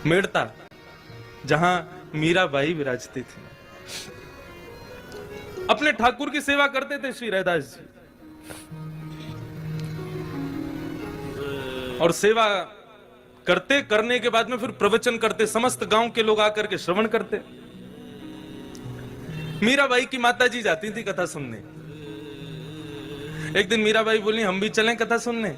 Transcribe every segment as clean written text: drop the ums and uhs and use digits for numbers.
मेड़ता, जहां मीराबाई विराजती थी। अपने ठाकुर की सेवा करते थे श्री रैदास जी, और सेवा करने के बाद में फिर प्रवचन करते, समस्त गांव के लोग आकर के श्रवण करते। मीराबाई की माताजी जाती थी कथा सुनने। एक दिन मीराबाई बोली हम भी चलें कथा सुनने।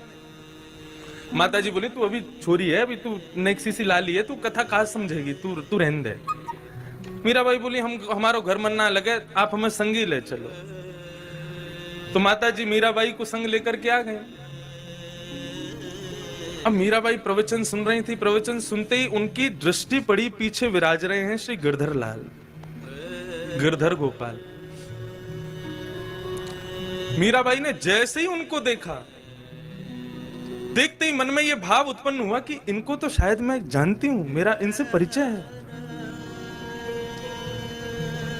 माताजी बोली तू अभी छोरी है, अभी तू नेक्सी सी लाली है, तू कथा कहां समझेगी, तू रहने दे। मीराबाई बोली हमारो घर मन ना लगे, आप हमें संगी ले चलो। तो माताजी मीराबाई को संग लेकर के आ गए। अब मीराबाई प्रवचन सुन रही थी। प्रवचन सुनते ही उनकी दृष्टि पड़ी, पीछे विराज रहे हैं श्री गिरधर लाल, गिरधर गोपाल। मीराबाई ने जैसे ही उनको देखा, देखते ही मन में यह भाव उत्पन्न हुआ कि इनको तो शायद मैं जानती हूं, मेरा इनसे परिचय है।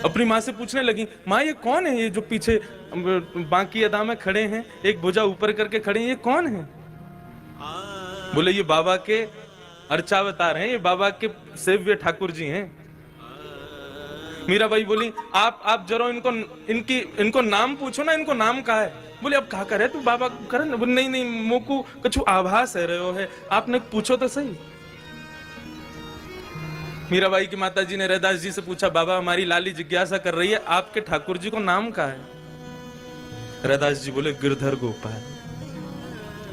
अपनी मां से पूछने लगी, मां ये कौन है, ये जो पीछे बांकी अदा में खड़े हैं, एक भुजा ऊपर करके खड़े हैं, ये कौन है? बोले ये बाबा के अर्चावतार हैं, ये बाबा के सेव्य ठाकुर जी हैं। मीराबाई बोली आप जरा इनको नाम पूछो ना, इनको नाम कहा है? बोले अब कहा करे तू बाबा करे ना। बोले नहीं मोकू कछु आभास है रहो है, आपने पूछो तो सही। मीराबाई की माताजी ने रैदास जी से पूछा, बाबा हमारी लाली जिज्ञासा कर रही है, आपके ठाकुर जी को नाम कहा है? रैदास जी बोले गिरधर गोपाल।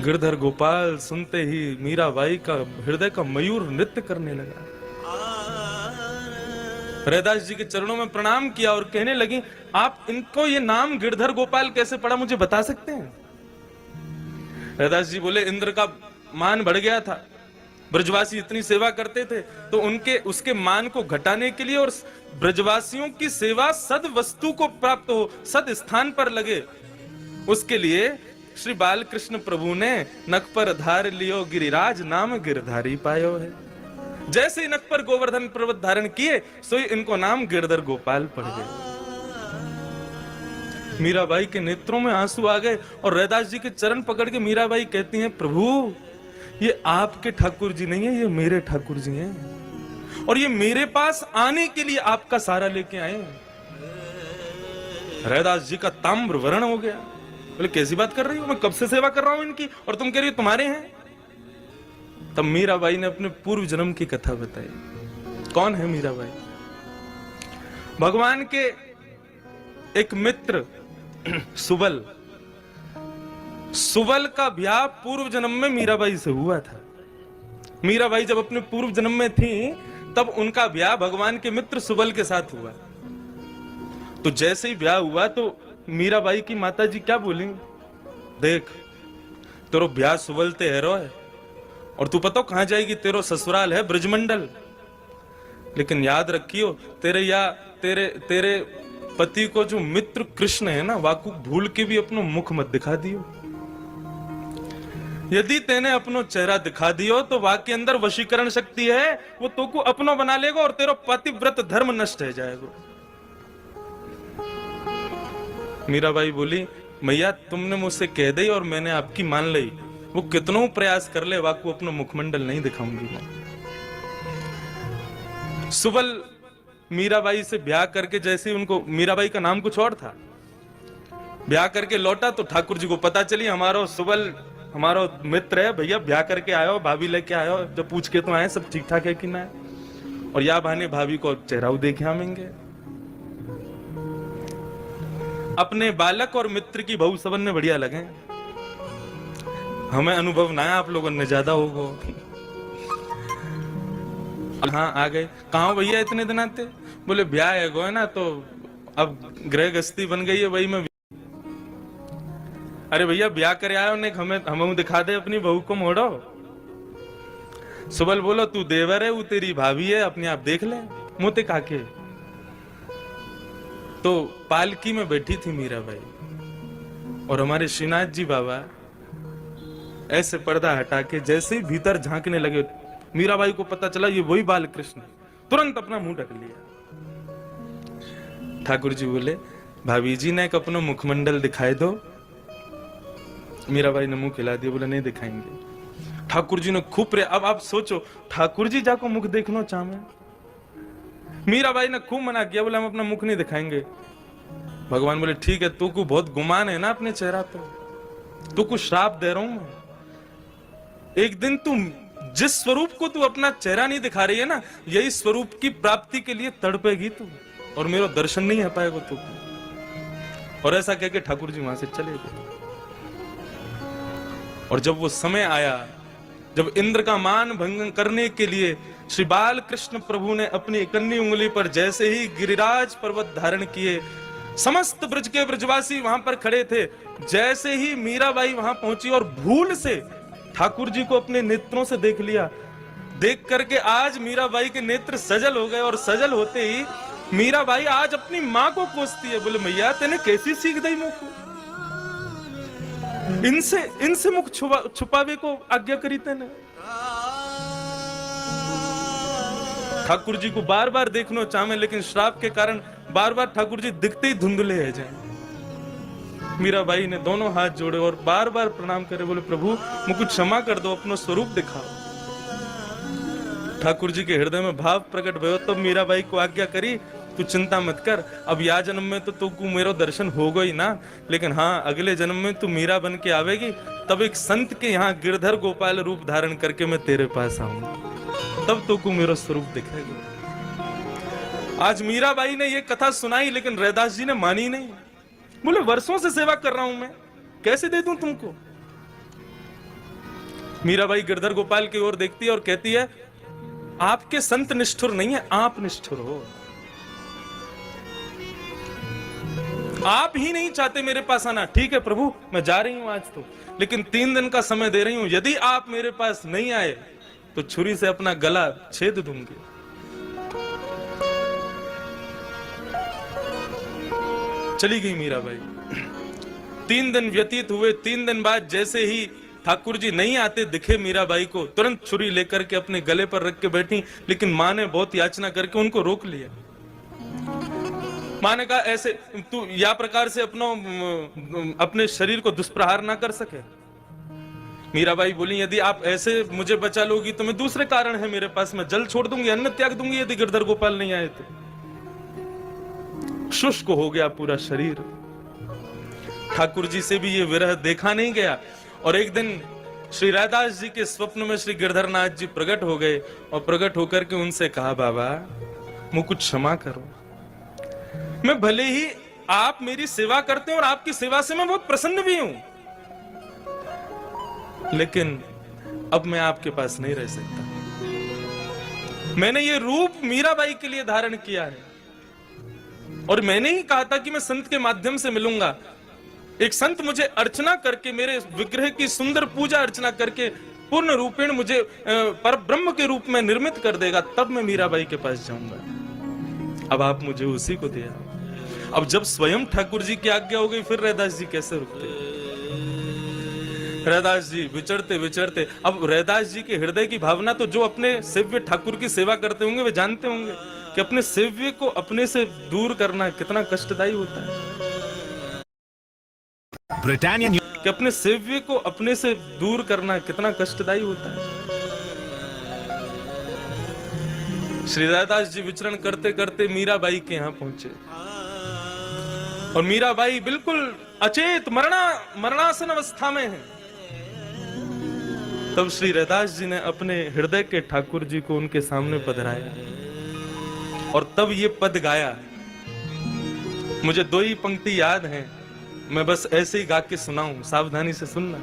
गिरधर गोपाल सुनते ही मीराबाई का हृदय का मयूर नृत्य करने लगा। रैदास जी के चरणों में प्रणाम किया और कहने लगी, आप इनको ये नाम गिरधर गोपाल कैसे पड़ा, मुझे बता सकते हैं? रैदास जी बोले इंद्र का मान बढ़ गया था, ब्रजवासी इतनी सेवा करते थे, तो उसके मान को घटाने के लिए और ब्रजवासियों की सेवा सद वस्तु को प्राप्त हो, सद स्थान पर लगे, उसके लिए श्री बालकृष्ण प्रभु ने नख पर धार लियो गिरिराज, नाम गिरधारी पायो है। जैसे नख पर गोवर्धन पर्वत धारण किए, सोई इनको नाम गिरधर गोपाल पड़ गए। मीराबाई के नेत्रों में आंसू आ गए और रैदास जी के चरण पकड़ के मीराबाई कहती हैं, प्रभु ये आपके ठाकुर जी नहीं है, ये मेरे ठाकुर जी हैं, और ये मेरे पास आने के लिए आपका सहारा लेके आए हैं। रैदास जी का ताम्र वर्ण हो गया। बोले कैसी बात कर रही हो, मैं कब से सेवा कर रहा हूं इनकी, और तुम कह रही हो तुम्हारे हैं? तब मीराबाई ने अपने पूर्व जन्म की कथा बताई। कौन है मीराबाई? भगवान के एक मित्र सुबल का ब्याह पूर्व जन्म में मीराबाई से हुआ था। मीराबाई जब अपने पूर्व जन्म में थी, तब उनका ब्याह भगवान के मित्र सुबल के साथ हुआ। तो जैसे ही ब्याह हुआ तो मीराबाई की माताजी क्या बोली, देख तेरो ब्याह सुबल ते हैरो है, और तू पता कहां जाएगी, तेरो ससुराल है ब्रजमंडल, लेकिन याद रखियो तेरे पति को जो मित्र कृष्ण है ना, वाकु भूल के भी अपनो मुख मत दिखा दियो। यदि तेने अपनो चेहरा दिखा दियो तो वाके अंदर वशीकरण शक्ति है, वो तो को अपनो बना लेगा और तेरा पतिव्रत धर्म नष्ट हो जाएगा। मीराबाई बोली, मैया तुमने मुझसे कह दी और मैंने आपकी मान ली, वो कितनों प्रयास कर ले, वाकु अपना मुखमंडल नहीं दिखाऊंगी मैं। सुबल मीराबाई से ब्याह करके, जैसे उनको, मीराबाई का नाम कुछ और था, ब्याह करके लौटा तो ठाकुर जी को पता चली हमारा सुबल हमारा मित्र है, भैया ब्याह करके आयो, भाभी लेके आयो, जब पूछ के तो आए सब ठीक ठाक है कि ना, और या बहाने भाभी को चेहरा देखे आवेंगे। अपने बालक और मित्र की बहू सबन ने बढ़िया लगे, हमें अनुभव ना है, आप लोगों ने ज्यादा होगा। हाँ आ गए। कहाँ भैया इतने दिन आते? बोले ब्याह है गो है ना, तो अब गृह गस्ती बन गई है, वही में। अरे भैया ब्याह करे आयो ने, हमें दिखा दे अपनी बहू को, मोड़ो। सुबल बोलो तू देवर है, वो तेरी भाभी है, अपने आप देख ले मोते काके। तो पालकी में बैठी थी मीराबाई, और हमारे श्रीनाथ जी बाबा ऐसे पर्दा हटा के जैसे ही भीतर झांकने लगे, मीराबाई को पता चला ये वही बालकृष्ण, तुरंत अपना मुंह ढक लिया। ठाकुर जी बोले, भाभी जी ने एक अपना मुखमंडल दिखाई दो। मीराबाई ने मुंह खिला दिया, बोले नहीं दिखाएंगे। ठाकुर जी ने खूब प्रेम। अब आप सोचो, ठाकुर जी जाको मुख देखना चाहे। मीराबाई ने खूब मना किया, बोले हम अपना मुख नहीं दिखाएंगे। भगवान बोले ठीक है, तू को बहुत गुमान है ना अपने चेहरा पे, तू को श्राप दे रहा हूं मैं। एक दिन तुम जिस स्वरूप को तू अपना चेहरा नहीं दिखा रही है ना, यही स्वरूप की प्राप्ति के लिए तड़पेगी तू, और मेरा दर्शन नहीं आ पाएगा तू। और ऐसा कह के ठाकुर जी वहां से चले गए। और जब वो समय आया, जब इंद्र का मान भंग करने के लिए श्री बाल कृष्ण प्रभु ने अपनी इकन्नी उंगली पर जैसे ही गिरिराज पर्वत धारण किए, समस्त ब्रज के ब्रजवासी वहां पर खड़े थे। जैसे ही मीराबाई वहां पहुंची और भूल से ठाकुर जी को अपने नेत्रों से देख लिया, देख करके आज मीराबाई के नेत्र सजल हो गए। और सजल होते ही मीराबाई आज अपनी मां को कोसती है, बोले मैया तेने कैसी सीख दी मुख को, इनसे मुख छुपावे को आज्ञा करी तेने। ठाकुर जी को बार बार देखना चाहे, लेकिन श्राप के कारण बार बार ठाकुर जी दिखते ही धुंधले है जाए। मीराबाई ने दोनों हाथ जोड़े और बार बार प्रणाम करे, बोले प्रभु मुझको क्षमा कर दो, अपना स्वरूप दिखाओ। ठाकुर जी के हृदय में भाव प्रकट भयो, तब मीराबाई को आज्ञा करी तू चिंता मत कर, अब या जन्म में तो तुमको मेरा दर्शन होगा ही ना, लेकिन हाँ अगले जन्म में तू मीरा बन के आवेगी, तब एक संत के यहाँ गिरधर गोपाल रूप धारण करके मैं तेरे पास आऊंगा, तब तुमको मेरा स्वरूप दिखेगा। आज मीराबाई ने ये कथा सुनाई, लेकिन रैदास जी ने मानी नहीं। बोले वर्षों से सेवा कर रहा हूं मैं, कैसे दे दूं तुमको। मीराबाई गिरधर गोपाल की ओर देखती है और कहती है आपके संत निष्ठुर नहीं है, आप निष्ठुर हो। आप ही नहीं चाहते मेरे पास आना, ठीक है प्रभु मैं जा रही हूं आज तो, लेकिन 3 दिन का समय दे रही हूं, यदि आप मेरे पास नहीं आए तो छुरी से अपना गला छेद दूंगी। चली गई मीराबाई। 3 दिन व्यतीत हुए। 3 दिन बाद जैसे ही ठाकुर जी नहीं आते दिखे मीराबाई को, तुरंत छुरी लेकर के अपने गले पर रख के बैठी, लेकिन मां ने बहुत याचना करके उनको रोक लिया। मां ने कहा ऐसे तू या प्रकार से अपने शरीर को दुष्प्रहार ना कर सके। मीराबाई बोली यदि आप ऐसे मुझे बचा लोगी तो मैं दूसरे कारण है मेरे पास, मैं जल छोड़ दूंगी, अन्न त्याग दूंगी यदि गिरधर गोपाल नहीं आए तो। शुष्क हो गया पूरा शरीर। ठाकुर जी से भी ये विरह देखा नहीं गया। और एक दिन श्री रैदास जी के स्वप्न में श्री गिरधरनाथ जी प्रकट हो गए और प्रकट होकर के उनसे कहा बाबा मुझको क्षमा करो, मैं भले ही आप मेरी सेवा करते हैं और आपकी सेवा से मैं बहुत प्रसन्न भी हूं, लेकिन अब मैं आपके पास नहीं रह सकता। मैंने ये रूप मीराबाई के लिए धारण किया है और मैंने ही कहा था कि मैं संत के माध्यम से मिलूंगा। एक संत मुझे अर्चना करके, मेरे विग्रह की सुंदर पूजा अर्चना करके पूर्ण रूपेण मुझे पर ब्रह्म के रूप में निर्मित कर देगा, तब मैं मीराबाई के पास जाऊंगा। अब आप मुझे उसी को दिया। अब जब स्वयं ठाकुर जी की आज्ञा हो गई, फिर रैदास जी कैसे रुकते। रैदास जी विचरते विचरते, अब रैदास जी के हृदय की भावना तो जो अपने सेव्य ठाकुर की सेवा करते होंगे वे जानते होंगे कि अपने सेव्य को अपने से दूर करना कितना कष्टदायी होता है। ब्रिटानिया कि अपने सेव्य को अपने से दूर करना कितना कष्टदायी होता है। श्री रैदास जी विचरण करते करते मीराबाई के यहां पहुंचे और मीराबाई बिल्कुल अचेत मरणासन अवस्था में है। तब श्री रैदास जी ने अपने हृदय के ठाकुर जी को उनके सामने पधराया और तब ये पद गाया। मुझे 2 ही पंक्ति याद हैं, मैं बस ऐसे ही गा के सुनाऊं, सावधानी से सुनना।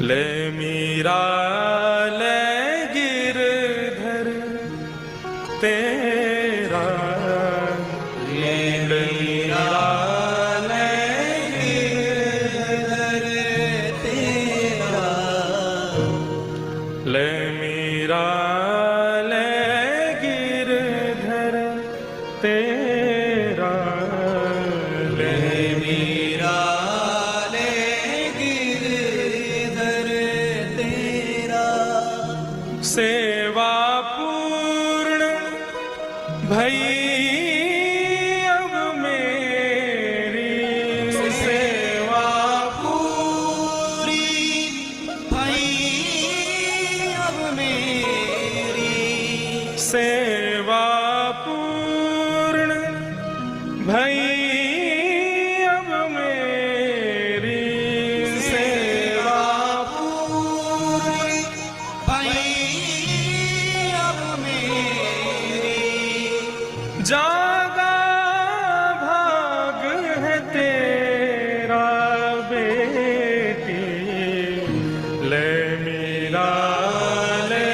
ले मीरा ले गिरधर तेरा, ले मीरा ले गिरधर तेरा, ले मीरा ले गिरधर तेरा, ले मीरा ले गिरधर तेरा, सेवा पूर्ण भई अब मेरी, सेवा पूरी भई सेवा पूर्ण भई अब मेरी, सेवा पूर्ण भई अब मेरी, जागा भाग है तेरा बेटी, ले मीरा ले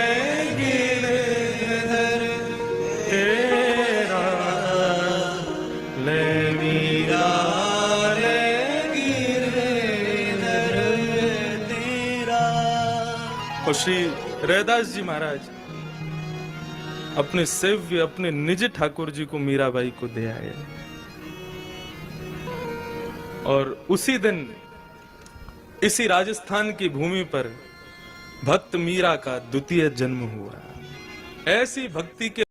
गिरधर तेरा, ले मीरा ले गिरधर तेरा। और श्री रैदास जी महाराज अपने सेव्य अपने निज ठाकुर जी को मीराबाई को दे आए, और उसी दिन इसी राजस्थान की भूमि पर भक्त मीरा का द्वितीय जन्म हुआ। ऐसी भक्ति के